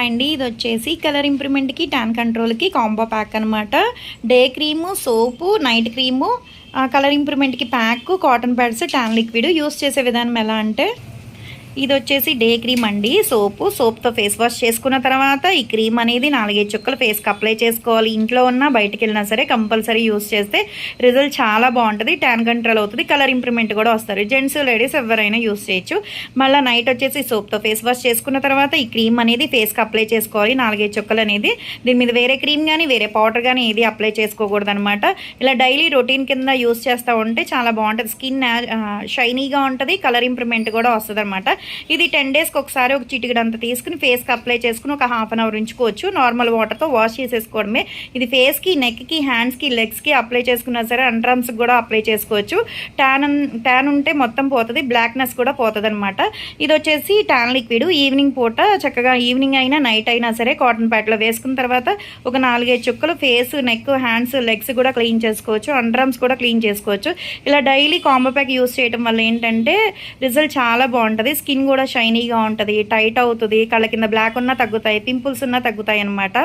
అండి ఇది వచ్చేసి కలర్ ఇంప్రూవ్మెంట్కి ట్యాన్ కంట్రోల్కి కాంబో ప్యాక్ అనమాట. Day cream, soap, night cream, colour ఇంప్రూవ్మెంట్కి pack, cotton pads, tan liquid. Use చేసే విధానం ఎలా అంటే ఇది వచ్చేసి డే క్రీమ్ అండి. సోప్తో ఫేస్ వాష్ చేసుకున్న తర్వాత ఈ క్రీమ్ అనేది 4-5 చుక్కలు ఫేస్కి అప్లై చేసుకోవాలి. ఇంట్లో ఉన్నా బయటికి వెళ్ళినా సరే కంపల్సరీ యూస్ చేస్తే రిజల్ట్ చాలా బాగుంటుంది. ట్యాన్ కంట్రోల్ అవుతుంది, కలర్ ఇంప్రూవ్మెంట్ కూడా వస్తారు. జెంట్స్ లేడీస్ ఎవరైనా యూస్ చేయొచ్చు. మళ్ళీ నైట్ వచ్చేసి సోప్తో ఫేస్ వాష్ చేసుకున్న తర్వాత ఈ క్రీమ్ అనేది ఫేస్కి అప్లై చేసుకోవాలి. 4-5 చుక్కలు అనేది. దీని మీద వేరే క్రీమ్ కానీ వేరే పౌడర్ కానీ ఏది అప్లై చేసుకోకూడదు అనమాట. ఇలా డైలీ రొటీన్ కింద యూస్ చేస్తూ ఉంటే చాలా బాగుంటుంది. స్కిన్ షైనీగా ఉంటుంది, కలర్ ఇంప్రూవ్మెంట్ కూడా వస్తుంది అనమాట. ఇది 10 డేస్కి ఒకసారి ఒక చిటికెడంతా తీసుకుని ఫేస్కి అప్లై చేసుకుని ఒక హాఫ్ అన్ అవర్ ఉంచుకోవచ్చు. నార్మల్ వాటర్తో వాష్ చేసేసుకోవడమే. ఇది ఫేస్కి, నెక్కి, హ్యాండ్స్కి, లెగ్స్కి అప్లై చేసుకున్నా సరే అండర్ ఆర్మ్స్కి కూడా అప్లై చేసుకోవచ్చు. ట్యాన్ ఉంటే మొత్తం పోతుంది, బ్లాక్నెస్ కూడా పోతుంది అనమాట. ఇది వచ్చేసి ట్యాన్ లిక్విడ్. ఈవినింగ్ పూట చక్కగా ఈవినింగ్ అయినా నైట్ అయినా సరే కాటన్ ప్యాడ్లో వేసుకున్న తర్వాత ఒక 4-5 చుక్కలు ఫేస్, నెక్, హ్యాండ్స్, లెగ్స్ కూడా క్లీన్ చేసుకోవచ్చు. అండర్ ఆర్మ్స్ కూడా క్లీన్ చేసుకోవచ్చు. ఇలా డైలీ కాంబో ప్యాక్ యూస్ చేయడం వల్ల ఏంటంటే రిజల్ట్ చాలా బాగుంటుంది. స్కిన్ కూడా షైనీగా ఉంటుంది, టైట్ అవుతుంది, కళ్ళ కింద బ్లాక్ ఉన్నా తగ్గుతాయి, పింపుల్స్ ఉన్నా తగ్గుతాయి అన్నమాట.